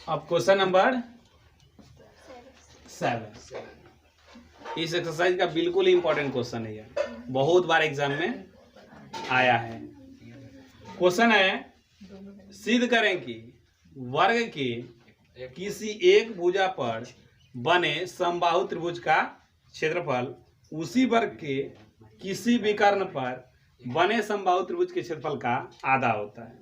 अब question number 7। इस exercise का बिल्कुल इंपॉर्टेंट क्वेश्चन है, यह बहुत बार एग्जाम में आया है। क्वेश्चन है, सिद्ध करें कि वर्ग के किसी एक भुजा पर बने समबाहु त्रिभुज का क्षेत्रफल उसी वर्ग के किसी विकर्ण पर बने समबाहु त्रिभुज के क्षेत्रफल का आधा होता है।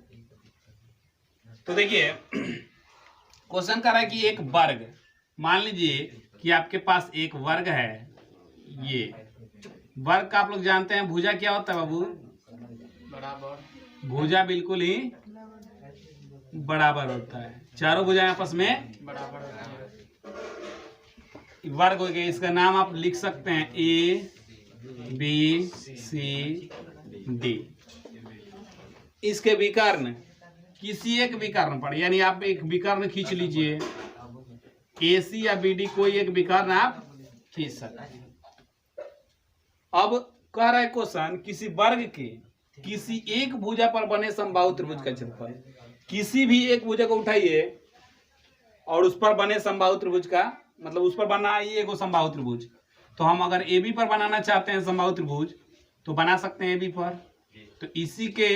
तो देखिए क्वेश्चन कर रहा है कि एक वर्ग, मान लीजिए कि आपके पास एक वर्ग है। ये वर्ग का आप लोग जानते हैं भुजा क्या होता है बाबू? बराबर। भुजा बिल्कुल ही बराबर होता है, चारों भुजाएं आपस में बराबर होती है। वर्ग हो गया, इसका नाम आप लिख सकते हैं ए बी सी डी। इसके विकर्ण किसी एक विकर्ण पर, यानी आप एक विकर्ण खींच लीजिए, ए सी या बी डी, कोई एक विकर्ण आप खींच सकते हैं। अब कह रहा है क्वेश्चन, किसी वर्ग के किसी एक भुजा पर बने समबाहु त्रिभुज का क्षेत्रफल। किसी भी एक भुजा को उठाइए और उस पर बने समबाहु त्रिभुज का, मतलब उस पर बना ये एक समबाहु त्रिभुज। तो हम अगर ए बी पर बनाना चाहते हैं समबाहु त्रिभुज तो बना सकते हैं ए बी पर। तो इसी के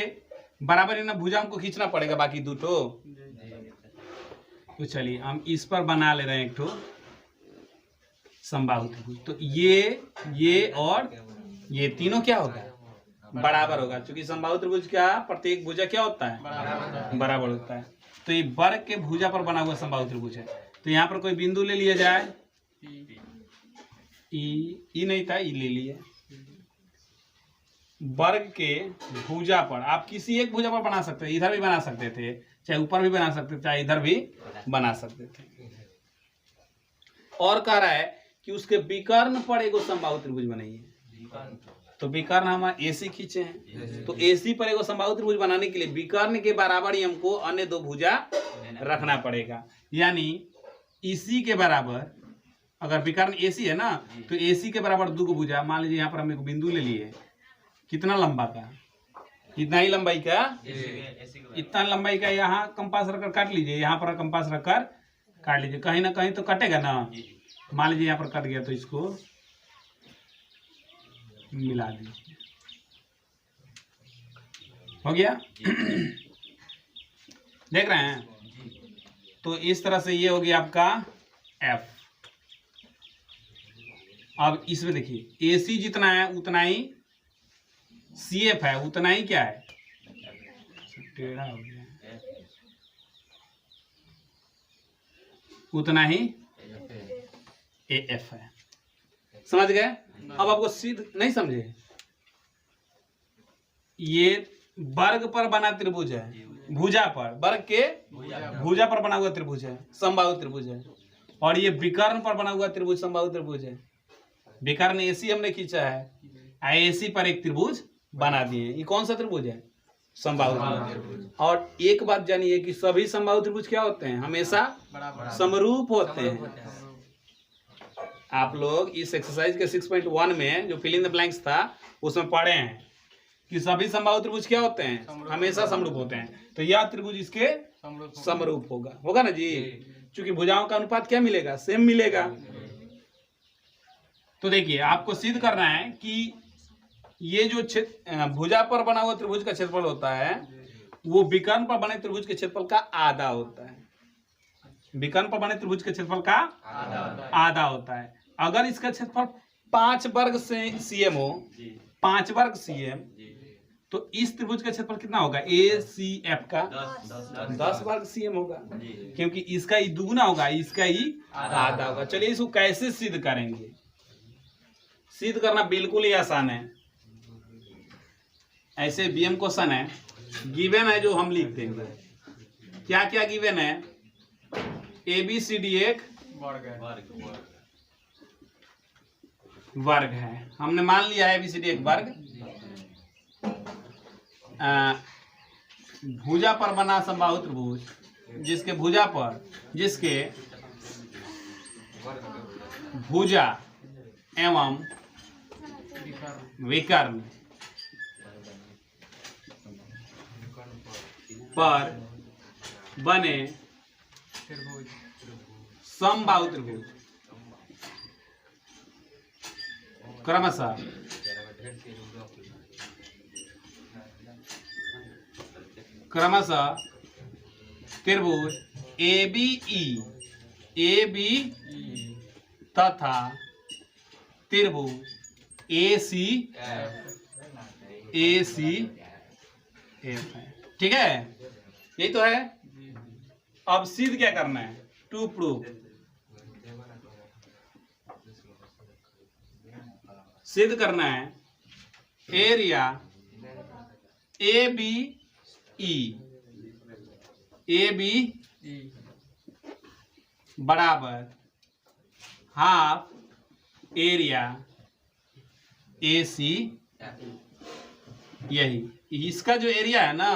बराबर इन भुजाओं को खींचना पड़ेगा, बाकी दो तो चलिए हम इस पर बना ले रहे हैं एक ठो समबाहु त्रिभुज। तो ये और ये तीनों क्या होगा? बराबर होगा, क्योंकि समबाहु त्रिभुज का प्रत्येक भुजा क्या होता है? बराबर होता है। तो ये वर्ग के भुजा पर बना हुआ समबाहु त्रिभुज है। तो यहाँ पर कोई बिंदु ले लिया जाए, ई नहीं था, ई ले लिए। वर्ग के भुजा पर आप किसी एक भुजा पर बना सकते थे, इधर भी बना सकते थे, चाहे ऊपर भी बना सकते थे, चाहे इधर भी बना सकते थे। और कह रहा है कि उसके विकर्ण पर एगो समबाहु त्रिभुज बनाइए। तो विकर्ण हम एसी खींचे हैं, तो एसी पर एगो समबाहु त्रिभुज बनाने के लिए विकर्ण के बराबर ही हमको अन्य दो भुजा रखना पड़ेगा। यानी इसी के बराबर, अगर विकर्ण एसी है ना, तो एसी के बराबर दो भुजा। मान लीजिए यहाँ पर हम एक बिंदु ले लिए, कितना लंबा का? इतना ही लंबाई का, इतना लंबाई का यहाँ कंपास रखकर काट लीजिए, यहाँ पर कंपास रखकर काट लीजिए, कहीं ना कहीं तो कटेगा ना। मान लीजिए यहाँ पर कट गया, तो इसको मिला दीजिए, हो गया। देख रहे हैं? तो इस तरह से ये हो गया आपका एफ। अब इसमें देखिए एसी जितना है उतना ही सी एफ है, उतना ही क्या है? टेढ़ा हो गया, उतना ही ए एफ है। समझ गए? अब आपको सिद्ध नहीं समझे? ये वर्ग पर बना त्रिभुज है, भुजा पर, वर्ग के भुजा पर बना हुआ त्रिभुज है, समबाहु त्रिभुज है। और ये विकर्ण पर बना हुआ त्रिभुज समबाहु त्रिभुज है। विकर्ण एसी हमने खींचा है, एसी पर एक त्रिभुज बना दिए। ये कौन सा त्रिभुज है? समबाहु त्रिभुज। और एक बात जानिए कि सभी समबाहु त्रिभुज क्या होते हैं? हमेशा समरूप होते हैं। आप लोग इस एक्सरसाइज के 6.1 में जो फिल इन द ब्लैंक्स था उसमें पढ़े हैं कि सभी समबाहु त्रिभुज क्या होते हैं? हमेशा समरूप होते हैं। तो यह त्रिभुज इसके समरूप होगा ना जी, क्योंकि भुजाओं का अनुपात क्या मिलेगा? सेम मिलेगा। तो देखिए आपको सिद्ध करना है कि ये जो भुजा पर बना हुआ त्रिभुज का क्षेत्रफल होता है वो विकर्ण पर बने त्रिभुज के क्षेत्रफल का आधा होता है। विकर्ण पर बने त्रिभुज के क्षेत्रफल का आधा होता है। अगर इसका क्षेत्रफल 5 वर्ग से सीएम हो, 5 वर्ग सीएम, तो इस त्रिभुज का क्षेत्रफल कितना होगा? ए सी एफ का 10 वर्ग सीएम होगा, क्योंकि इसका ही दुगुना होगा, इसका ही आधा होगा। चलिए इसको कैसे सिद्ध करेंगे? सिद्ध करना बिल्कुल ही आसान है। ऐसे बीएम क्वेश्चन है, गिवन है जो हम लिख देंगे। क्या क्या गिवन है? ए बी सी डी एक वर्ग है। हमने मान लिया है ए बी सी डी एक वर्ग। भुजा पर बना समबाहु त्रिभुज, जिसके भुजा भुजा एवं विकर्ण पर बने समबाहु त्रिभुज क्रमशः त्रिभुज AB तथा त्रिभुज ACF है। ठीक है, यही तो है। अब सिद्ध क्या करना है, टू प्रूव। सिद्ध करना है एरिया AB बराबर हाफ एरिया AC। यही इसका जो एरिया है ना,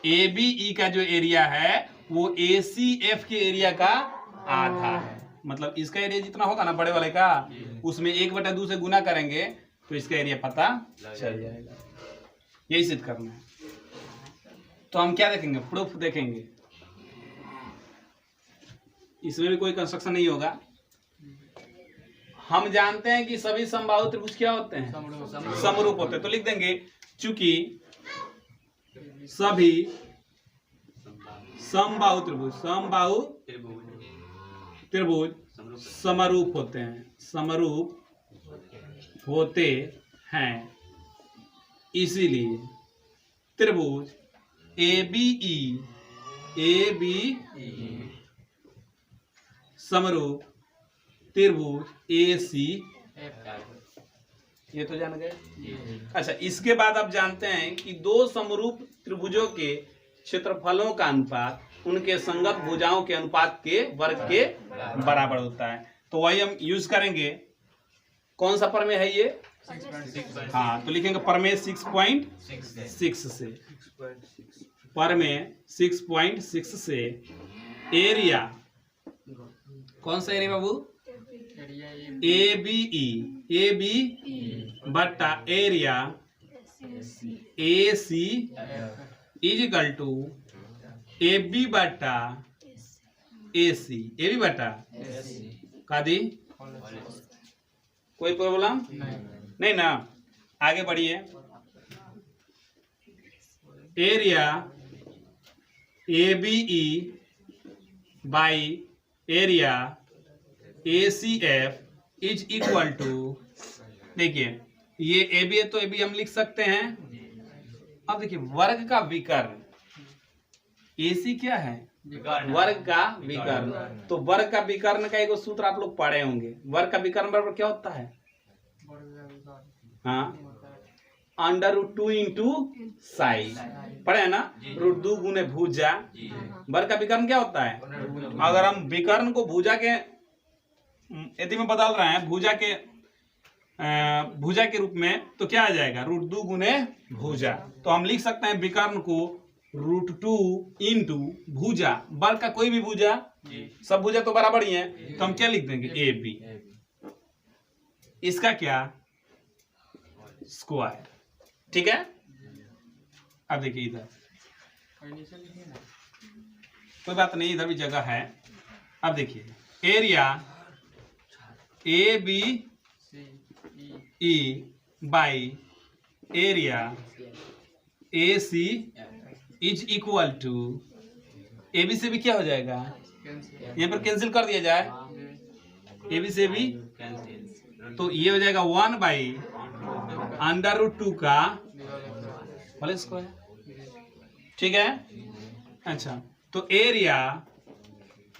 ABE का जो एरिया है वो ACF के एरिया का आधा है। मतलब इसका एरिया जितना होगा ना बड़े वाले का, उसमें 1/2 से गुना करेंगे तो इसका एरिया पता चल जाएगा। यही सिद्ध करना है। तो हम क्या देखेंगे, प्रूफ देखेंगे। इसमें भी कोई कंस्ट्रक्शन नहीं होगा। हम जानते हैं कि सभी समबाहु त्रिभुज क्या होते हैं, समरूप होते हैं। तो लिख देंगे चूंकि सभी समबाहु त्रिभुज समरूप होते हैं, इसीलिए त्रिभुज ABE समरूप त्रिभुज ACF। ये तो जान गए। अच्छा, इसके बाद आप जानते हैं कि दो समरूप त्रिभुजों के क्षेत्रफलों का अनुपात उनके संगत भुजाओं के अनुपात के वर्ग के बराबर होता है। तो वही हम यूज करेंगे। कौन सा प्रमेय है ये? 6.6। हाँ, तो लिखेंगे प्रमेय 6.6 से। प्रमेय 6.6 से एरिया, कौन सा एरिया बाबू? AB बट्टा area AC is equal to AB बट्टा AC। AB बट्टा का दी, कोई प्रॉब्लम नहीं ना? आगे बढ़िए। Area ABE by area ACF is equal to, देखिए ये AB है तो AB हम लिख सकते हैं। अब देखिए वर्ग का विकर्ण, AC क्या है? वर्ग का विकर्ण। तो वर्ग का विकर्ण का एक सूत्र आप लोग पढ़े होंगे। वर्ग का विकर्ण बराबर क्या होता है? हाँ, √2 इंटू साइज। पढ़े है ना? √2 गुने भुजा। वर्ग का विकर्ण क्या होता है? अगर हम विकर्ण को भुजा के यदि में बदल रहे हैं, भुजा के रूप में, तो क्या आ जाएगा? √2 गुने भुजा। तो हम लिख सकते हैं विकर्ण को √2 इंटू भुजा। वर्ग का कोई भी भुजा, सब भुजा तो बराबर ही है। तो हम क्या लिख देंगे? AB। इसका क्या? स्क्वायर। ठीक है। अब देखिए इधर कोई बात नहीं, इधर भी जगह है। अब देखिए area ABE by area AC is equal to, AB से भी क्या हो जाएगा? यहाँ पर कैंसिल कर दिया जाए, AB से भी, तो ये हो जाएगा 1 बाई √2 का होल स्क्वायर। ठीक है। अच्छा, तो area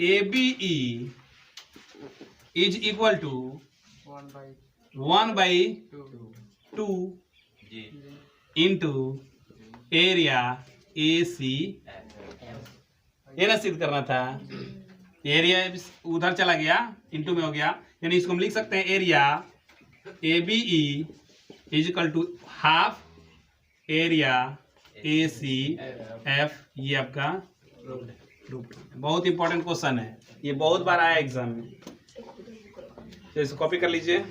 ABE is equal to 1/2 into area AC। ये ना सिद्ध करना था। एरिया उधर चला गया, इंटू में हो गया, यानी इसको हम लिख सकते हैं area ABE is equal to half area ACF। ये आपका प्रूफ। बहुत इंपॉर्टेंट क्वेश्चन है, ये बहुत बार आया एग्जाम में। तो इसको कॉपी कर लीजिए।